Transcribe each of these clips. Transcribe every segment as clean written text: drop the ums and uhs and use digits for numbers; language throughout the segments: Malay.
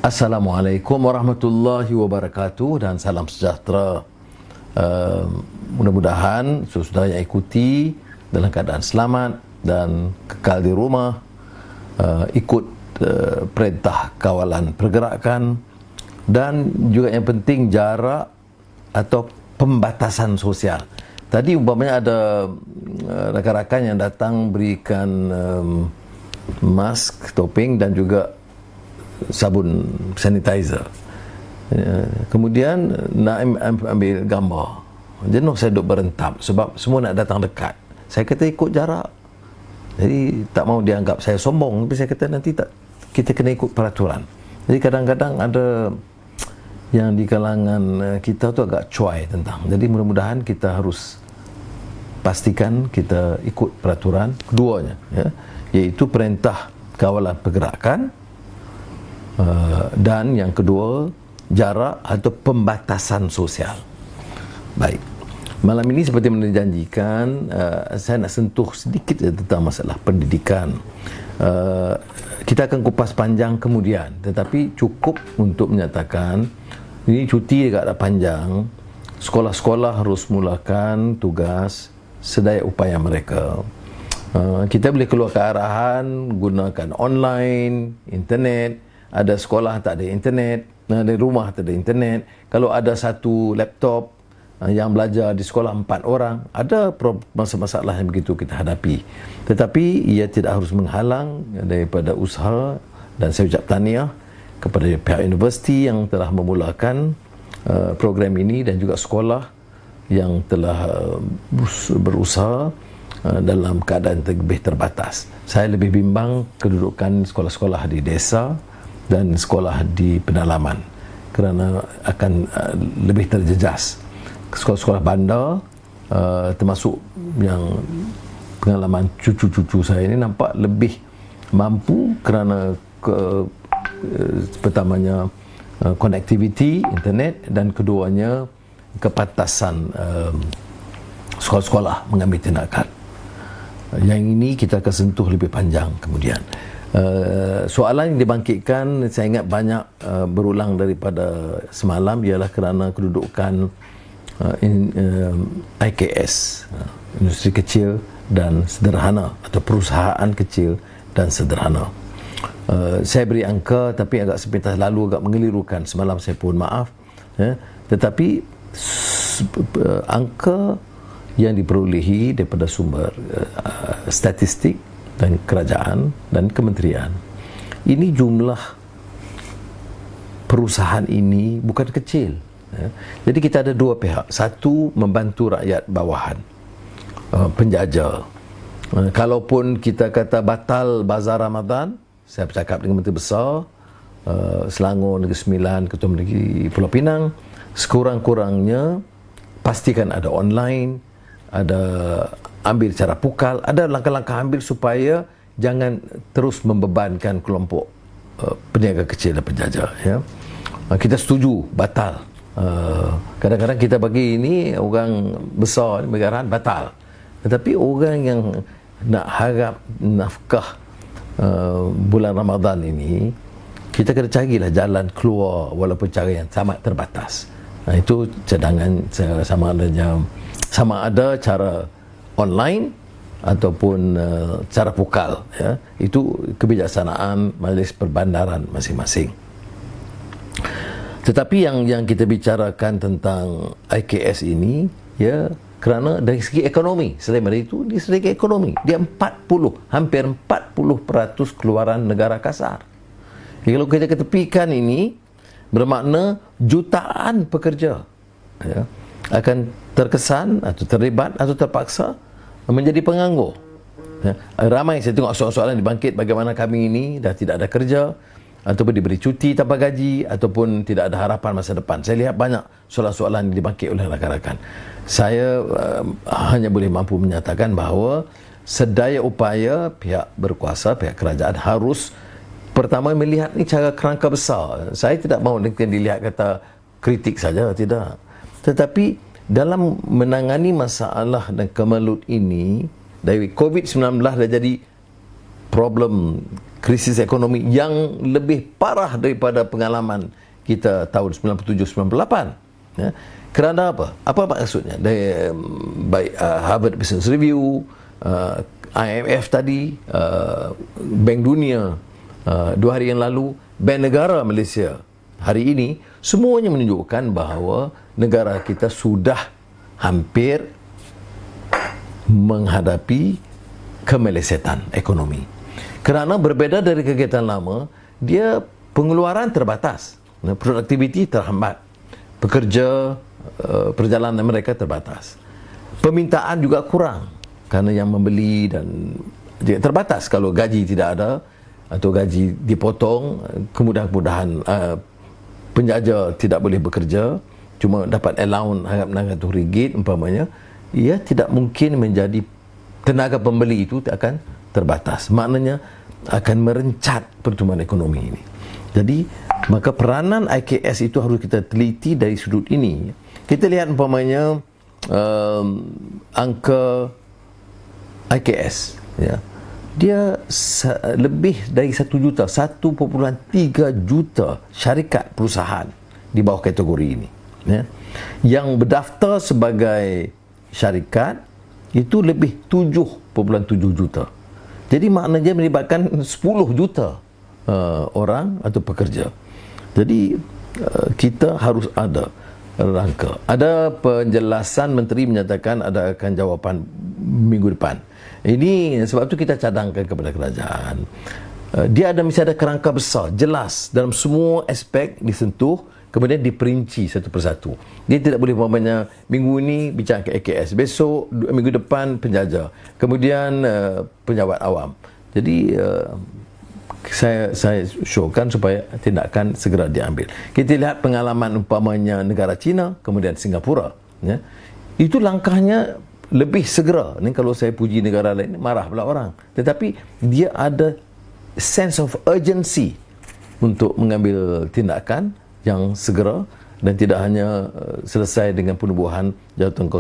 Assalamualaikum warahmatullahi wabarakatuh dan salam sejahtera. Mudah-mudahan saudara yang ikuti dalam keadaan selamat dan kekal di rumah, ikut perintah kawalan pergerakan, dan juga yang penting jarak atau pembatasan sosial. Tadi umpamanya ada rakan-rakan yang datang berikan mask, topeng dan juga sabun sanitizer. Kemudian nak ambil gambar, jenuh saya duduk berentap sebab semua nak datang dekat. Saya kata ikut jarak, jadi tak mau dianggap saya sombong, tapi saya kata nanti tak, kita kena ikut peraturan. Jadi kadang-kadang ada yang di kalangan kita tu agak cuai tentang, jadi mudah-mudahan kita harus pastikan kita ikut peraturan keduanya, ya, iaitu perintah kawalan pergerakan, dan yang kedua jarak atau pembatasan sosial. Baik, malam ini seperti yang dijanjikan, saya nak sentuh sedikit tentang masalah pendidikan. Kita akan kupas panjang kemudian, tetapi cukup untuk menyatakan ini cuti dekat dah panjang. Sekolah-sekolah harus mulakan tugas sedaya upaya mereka. Kita boleh keluar ke arahan gunakan online, internet. Ada sekolah tak ada internet, ada rumah tak ada internet. Kalau ada satu laptop yang belajar di sekolah 4 orang, ada masalah yang begitu kita hadapi. Tetapi ia tidak harus menghalang daripada usaha, dan saya ucap tahniah kepada pihak universiti yang telah memulakan program ini dan juga sekolah yang telah berusaha dalam keadaan lebih terbatas. Saya lebih bimbang kedudukan sekolah-sekolah di desa dan sekolah di pedalaman kerana akan lebih terjejas. Sekolah-sekolah bandar, termasuk yang pengalaman cucu-cucu saya ini, nampak lebih mampu kerana pertamanya konektiviti internet, dan keduanya kepantasan sekolah-sekolah mengambil tindakan. Yang ini kita akan sentuh lebih panjang kemudian. Soalan yang dibangkitkan, saya ingat banyak berulang daripada semalam, ialah kerana kedudukan IKS, industri kecil dan sederhana, atau perusahaan kecil dan sederhana. Saya beri angka tapi agak sepintas lalu agak mengelirukan, semalam saya mohon maaf, tetapi angka yang diperolehi daripada sumber statistik dan kerajaan dan kementerian, ini jumlah perusahaan ini bukan kecil, ya. Jadi kita ada dua pihak. Satu, membantu rakyat bawahan, penjajah. Kalaupun kita kata batal bazar Ramadan, saya bercakap dengan Menteri Besar Selangor, Negeri Sembilan, Ketua Negeri Pulau Pinang, sekurang-kurangnya pastikan ada online, ada ambil cara pukal, ada langkah-langkah ambil supaya jangan terus membebankan kelompok peniaga kecil dan penjajah, ya. Kita setuju batal. Kadang-kadang kita bagi ini orang besar negara batal, tetapi orang yang nak harap nafkah bulan Ramadan ini, kita kena carilah jalan keluar walaupun cara yang sangat terbatas. Itu cadangan sama ada cara online ataupun cara pukal, ya. Itu kebijaksanaan majlis perbandaran masing-masing. Tetapi yang kita bicarakan tentang IKS ini, ya, kerana dari segi ekonomi, selain dari itu, dari segi ekonomi dia hampir 40% keluaran negara kasar. Jadi kalau kita ketepikan ini, bermakna jutaan pekerja, ya, akan terkesan atau terlibat atau terpaksa menjadi penganggur, ya. Ramai saya tengok soalan-soalan dibangkit, bagaimana kami ini dah tidak ada kerja, ataupun diberi cuti tanpa gaji, ataupun tidak ada harapan masa depan. Saya lihat banyak soalan-soalan yang dibangkit oleh rakan-rakan. Saya hanya boleh mampu menyatakan bahawa sedaya upaya pihak berkuasa, pihak kerajaan harus pertama melihat ni cara kerangka besar. Saya tidak mahu dilihat kata kritik saja, tidak. Tetapi dalam menangani masalah dan kemelut ini, dari COVID-19 dah jadi problem krisis ekonomi yang lebih parah daripada pengalaman kita tahun 97-98. Ya. Kerana apa? Apa maksudnya? Dari baik Harvard Business Review, IMF tadi, Bank Dunia 2 hari yang lalu, Bank Negara Malaysia hari ini, semuanya menunjukkan bahawa negara kita sudah hampir menghadapi kemelesetan ekonomi. Kerana berbeza dari kegiatan lama, dia pengeluaran terbatas, produktiviti terhambat, pekerja, perjalanan mereka terbatas, permintaan juga kurang kerana yang membeli dan terbatas. Kalau gaji tidak ada atau gaji dipotong, kemudahan-kemudahan penjaja tidak boleh bekerja, cuma dapat allowance harap RM600 umpamanya, ia tidak mungkin menjadi tenaga pembeli, itu akan terbatas. Maknanya akan merencat pertumbuhan ekonomi ini. Jadi maka peranan IKS itu harus kita teliti dari sudut ini. Kita lihat umpamanya angka IKS, ya, dia lebih dari 1 juta, 1.3 juta syarikat perusahaan di bawah kategori ini, ya. Yang berdaftar sebagai syarikat itu lebih 7.7 juta. Jadi maknanya melibatkan 10 juta orang atau pekerja. Jadi kita harus ada rangka. Ada penjelasan menteri menyatakan ada akan jawapan minggu depan. Ini sebab itu kita cadangkan kepada kerajaan. Dia mesti ada kerangka besar, jelas dalam semua aspek disentuh, kemudian diperinci satu persatu. Dia tidak boleh umpamanya minggu ini bincang ke AKS, besok minggu depan penjaja, kemudian pejabat awam. Jadi saya syorkan supaya tindakan segera diambil. Kita lihat pengalaman umpamanya negara China, kemudian Singapura, ya. Itu langkahnya lebih segera. Ini kalau saya puji negara lain, marah pula orang. Tetapi dia ada sense of urgency untuk mengambil tindakan yang segera dan tidak hanya selesai dengan penubuhan jawatan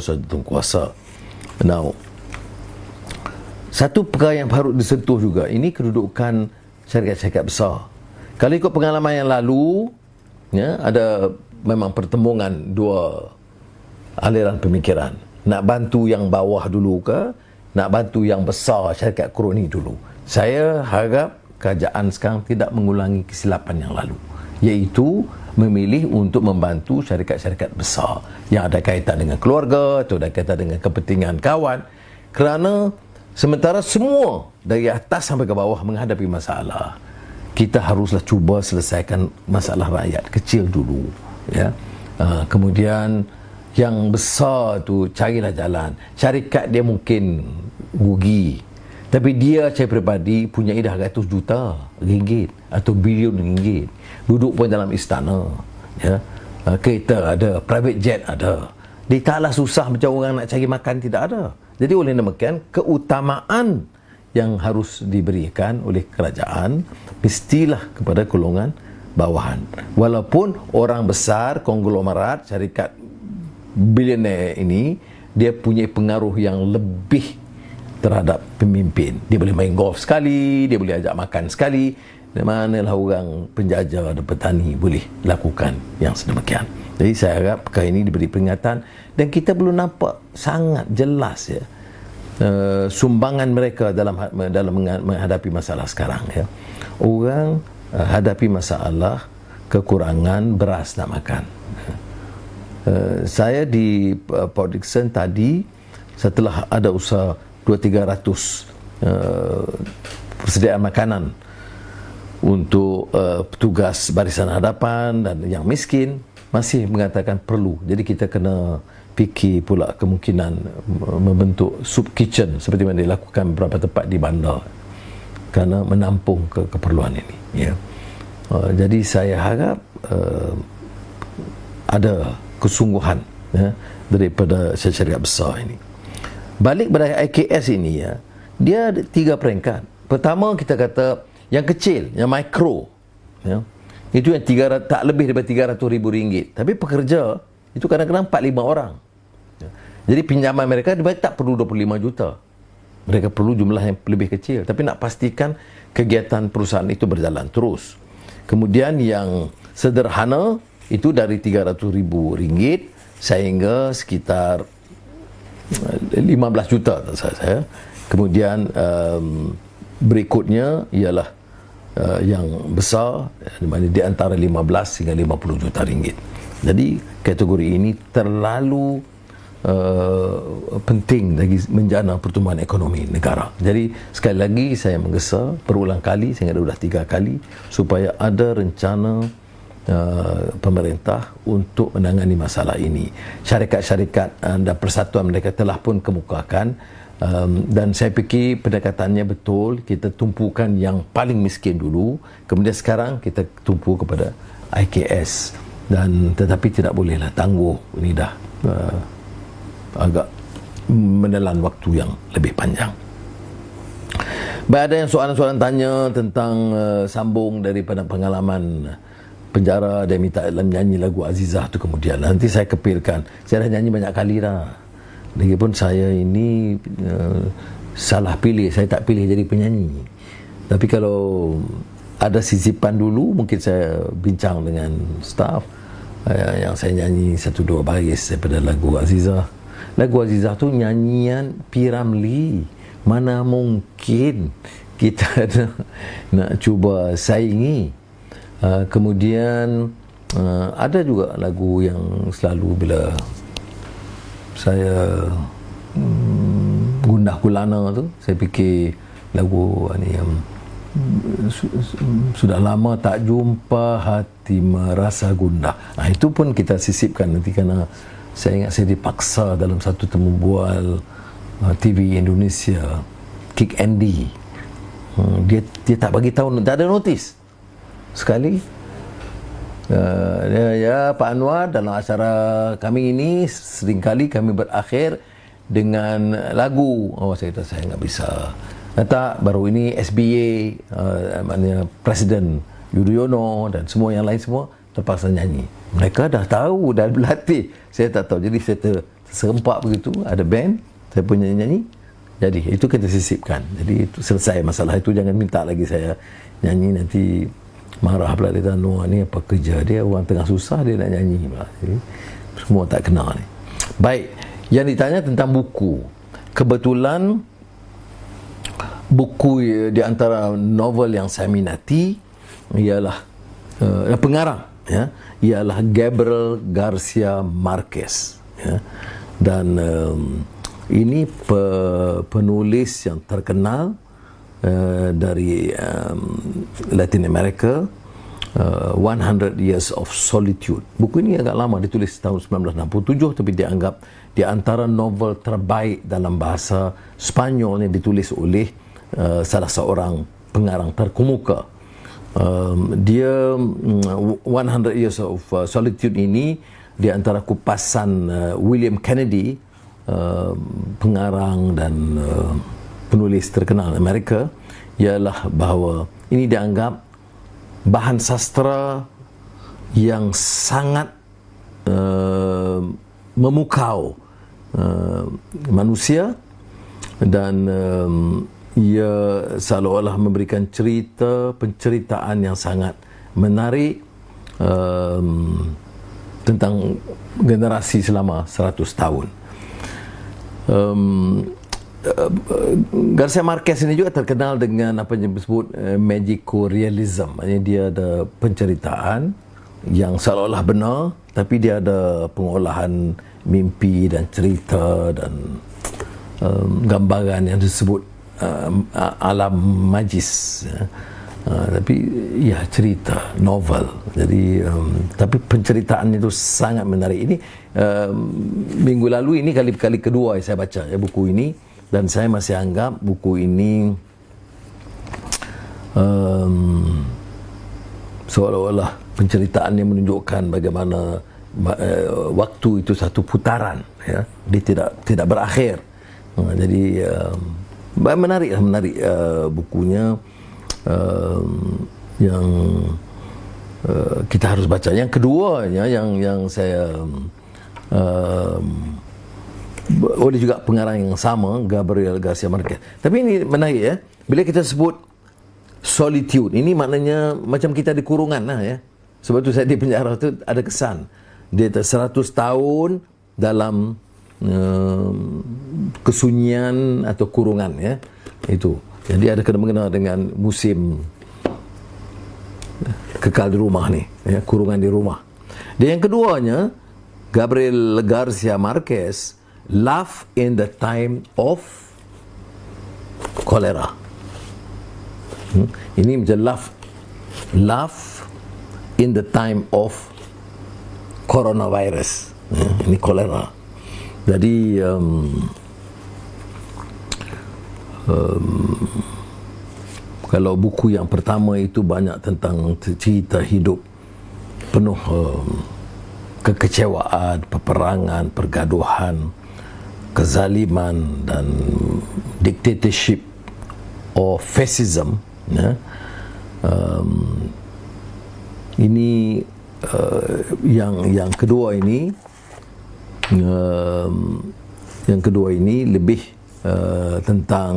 kuasa. Now, satu perkara yang harus disentuh juga, ini kedudukan syarikat-syarikat besar. Kalau ikut pengalaman yang lalu, ya, ada memang pertembungan dua aliran pemikiran. Nak bantu yang bawah dulu ke, nak bantu yang besar syarikat kroni dulu. Saya harap kerajaan sekarang tidak mengulangi kesilapan yang lalu, iaitu memilih untuk membantu syarikat-syarikat besar yang ada kaitan dengan keluarga atau ada kaitan dengan kepentingan kawan, kerana sementara semua dari atas sampai ke bawah menghadapi masalah, kita haruslah cuba selesaikan masalah rakyat kecil dulu, ya. Kemudian yang besar tu carilah jalan. Syarikat dia mungkin rugi, tapi dia saya peribadi punya dah ratus juta ringgit atau bilion ringgit, duduk pun dalam istana, ya. Kereta ada, private jet ada. Dia taklah susah macam orang nak cari makan, tidak ada. Jadi oleh demikian, keutamaan yang harus diberikan oleh kerajaan mestilah kepada golongan bawahan. Walaupun orang besar, konglomerat, syarikat bilioner ini, dia punya pengaruh yang lebih terhadap pemimpin. Dia boleh main golf sekali, dia boleh ajak makan sekali. Di manalah orang penjajah dan petani boleh lakukan yang sedemikian. Jadi saya harap perkara ini diberi peringatan, dan kita belum nampak sangat jelas, ya, sumbangan mereka dalam menghadapi masalah sekarang, ya. Orang hadapi masalah kekurangan beras nak makan. Saya di Port Dickson tadi, setelah ada usaha 200-300 persediaan makanan untuk petugas barisan hadapan dan yang miskin, masih mengatakan perlu. Jadi kita kena fikir pula kemungkinan membentuk soup kitchen seperti mana dilakukan beberapa tempat di bandar, kerana menampung keperluan ini, ya. Jadi saya harap ada kesungguhan, ya, daripada syarikat besar ini. Balik pada IKS ini, ya, dia ada 3 peringkat. Pertama, kita kata yang kecil, yang mikro, ya, itu yang tak lebih daripada RM300,000. Tapi pekerja itu kadang-kadang 4-5 orang, ya. Jadi pinjaman mereka tak perlu 25 juta. Mereka perlu jumlah yang lebih kecil, tapi nak pastikan kegiatan perusahaan itu berjalan terus. Kemudian yang sederhana itu dari RM300,000 sehingga sekitar 15 juta saya. Kemudian berikutnya ialah yang besar, di antara 15 hingga 50 juta ringgit. Jadi kategori ini terlalu penting bagi menjana pertumbuhan ekonomi negara. Jadi sekali lagi saya menggesa berulang kali, sehingga sudah 3 kali, supaya ada rencana pemerintah untuk menangani masalah ini. Syarikat-syarikat dan persatuan mereka telah pun kemukakan, dan saya fikir pendekatannya betul. Kita tumpukan yang paling miskin dulu, kemudian sekarang kita tumpu kepada IKS, dan tetapi tidak bolehlah tangguh. Ini dah agak menelan waktu yang lebih panjang. Baik, ada yang soalan-soalan tanya tentang sambung daripada pengalaman penjara. Dia minta nyanyi lagu Azizah tu. Kemudian nanti saya kepilkan, saya dah nyanyi banyak kali dah. Lagipun saya ini salah pilih, saya tak pilih jadi penyanyi. Tapi kalau ada sisipan dulu, mungkin saya bincang dengan staf yang saya nyanyi 1-2 baris daripada lagu Azizah. Lagu Azizah tu nyanyian P. Ramlee. Mana mungkin kita nak cuba saingi. Kemudian ada juga lagu yang selalu bila saya gundah gulana tu, saya fikir lagu ni yang sudah lama tak jumpa hati merasa gundah. Itu pun kita sisipkan nanti, kerana saya ingat saya dipaksa dalam satu temu bual TV Indonesia, Kick Andy. Dia tak bagi tahu, tak ada notis sekali. Ya Pak Anwar, dalam acara kami ini seringkali kami berakhir dengan lagu. Saya kata saya nggak bisa. Tak, baru ini SBY, maknanya Presiden Yudhoyono dan semua yang lain semua terpaksa nyanyi. Mereka dah tahu, dah berlatih. Saya tak tahu. Jadi saya terserempak begitu. Ada band, saya pun nyanyi. Jadi itu kita sisipkan. Jadi itu selesai masalah itu. Jangan minta lagi saya nyanyi, nanti marah pula. Dia kata, Noah ni apa kerja dia, orang tengah susah dia nak nyanyi pula. Jadi semua tak kenal ni. Baik, yang ditanya tentang buku. Kebetulan buku di antara novel yang saya minati ialah pengarang, ya, ialah Gabriel Garcia Marquez, ya. Dan ini penulis yang terkenal dari Latin America, 100 Years of Solitude. Buku ini agak lama, ditulis tahun 1967, tapi dianggap di antara novel terbaik dalam bahasa Spanyol yang ditulis oleh salah seorang pengarang terkemuka. Dia 100 Years of Solitude ini di antara kupasan William Kennedy, pengarang dan penulis terkenal Amerika, ialah bahawa ini dianggap bahan sastra yang sangat memukau manusia, dan ia seolah-olah memberikan penceritaan yang sangat menarik tentang generasi selama 100 tahun. Garcia Marquez ini juga terkenal dengan apa yang disebut magical realism. Maksudnya dia ada penceritaan yang seolah-olah benar, tapi dia ada pengolahan mimpi dan cerita dan gambaran yang disebut alam magis, ya. Tapi ya cerita novel. Jadi tapi penceritaan itu sangat menarik. Ini minggu lalu ini kali kedua saya baca buku ini, dan saya masih anggap buku ini seolah-olah penceritaan yang menunjukkan bagaimana waktu itu satu putaran, ya. Dia tidak berakhir. Jadi menarik bukunya, yang kita harus baca. Yang keduanya yang saya oleh juga pengarang yang sama, Gabriel Garcia Marquez. Tapi ini menarik ya, bila kita sebut solitude, ini maknanya macam kita di kurungan lah ya. Sebab tu saya di penjara tu ada kesan dia 100 tahun dalam kesunyian atau kurungan ya, itu. Jadi ada kena-mengena dengan musim kekal di rumah ni ya, kurungan di rumah. Dan yang keduanya, Gabriel Garcia Marquez, Love in the Time of Cholera. Ini macam love in the time of coronavirus. Ini kolera. Jadi kalau buku yang pertama itu banyak tentang cerita hidup penuh kekecewaan, peperangan, pergaduhan, kezaliman dan dictatorship or fascism ya. Ini yang kedua ini lebih tentang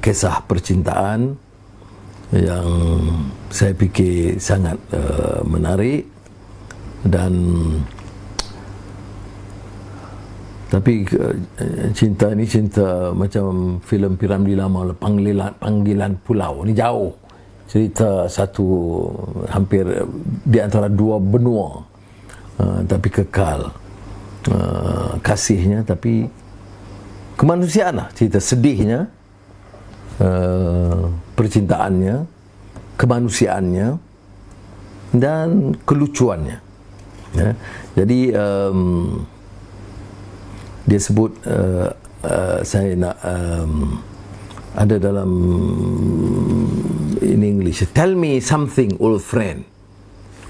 kisah percintaan yang saya fikir sangat menarik. Dan tapi cinta ni cinta macam filem Piramli lama, Panggilan Pulau. Ni jauh, cerita satu hampir di antara dua benua, tapi kekal kasihnya, tapi kemanusiaan lah, cerita sedihnya, percintaannya, kemanusiaannya dan kelucuannya ya. Jadi dia sebut saya nak ada dalam in English, tell me something old friend,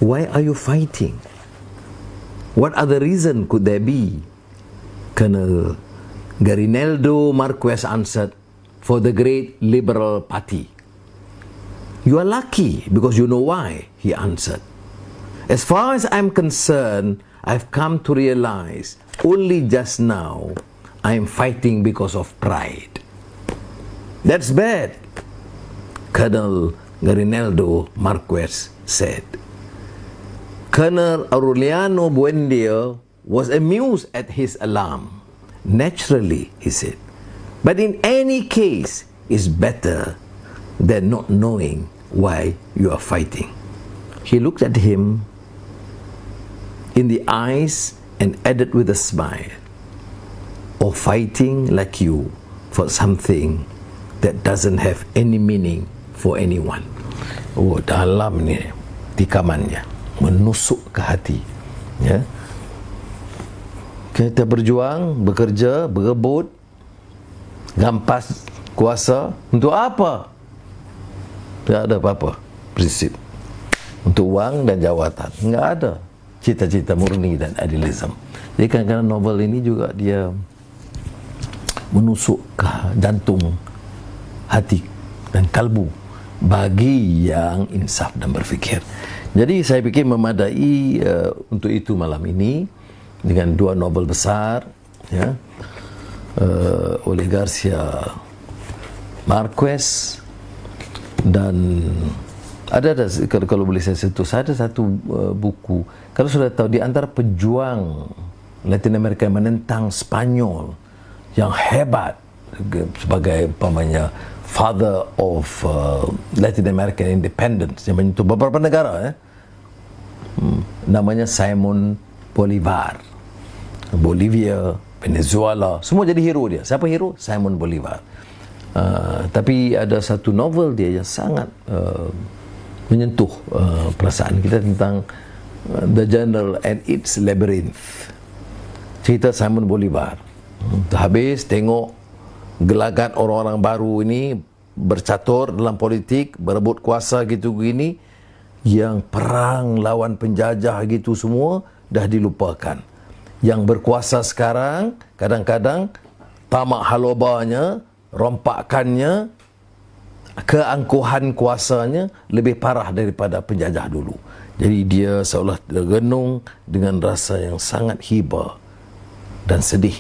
why are you fighting, what other reason could there be? Colonel Garineldo Marquez answered, for the great Liberal Party. You are lucky because you know why, he answered. As far as I'm concerned, I've come to realize only just now I'm fighting because of pride. That's bad, Colonel Garineldo Marquez said. Colonel Aureliano Buendia was amused at his alarm. Naturally, he said. But in any case, it's better than not knowing why you are fighting. He looked at him in the eyes and added with a smile, or fighting like you for something that doesn't have any meaning for anyone. Oh, dalam ni tikamannya, menusuk ke hati ya. Kita berjuang, bekerja, berebut, gampas kuasa untuk apa? Tak ada apa-apa prinsip. Untuk wang dan jawatan, enggak ada cita-cita murni dan idealisme. Jadi kadang-kadang novel ini juga dia menusuk ke jantung, hati dan kalbu bagi yang insaf dan berfikir. Jadi saya fikir memadai untuk itu malam ini dengan dua novel besar ya, oleh Garcia Marquez. Dan ada kalau boleh saya sentuh, ada satu buku, kalau sudah tahu, di antara pejuang Latin Amerika yang menentang Spanyol yang hebat, sebagai umpamanya father of Latin American independence yang menyentuh beberapa negara namanya Simon Bolivar. Bolivia, Venezuela, semua jadi hero dia. Siapa hero? Simon Bolivar. Tapi ada satu novel dia yang sangat menyentuh perasaan kita tentang The Journal and its Labyrinth. Cerita Simon Bolivar. Habis tengok gelagat orang-orang baru ini bercatur dalam politik, berebut kuasa gitu gini, yang perang lawan penjajah gitu semua dah dilupakan. Yang berkuasa sekarang kadang-kadang tamak halobanya, rompakannya, keangkuhan kuasanya lebih parah daripada penjajah dulu. Jadi dia seolah tergenung dengan rasa yang sangat hibah dan sedih.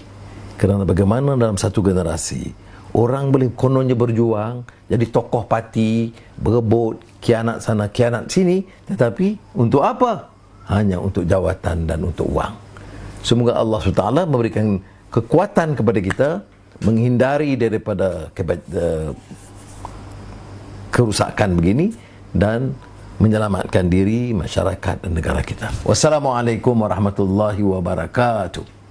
Kerana bagaimana dalam satu generasi orang boleh kononnya berjuang jadi tokoh parti, berebut, khianat sana, khianat sini, tetapi untuk apa? Hanya untuk jawatan dan untuk wang. Semoga Allah SWT memberikan kekuatan kepada kita menghindari daripada kerusakan begini dan menyelamatkan diri, masyarakat dan negara kita. Wassalamualaikum warahmatullahi wabarakatuh.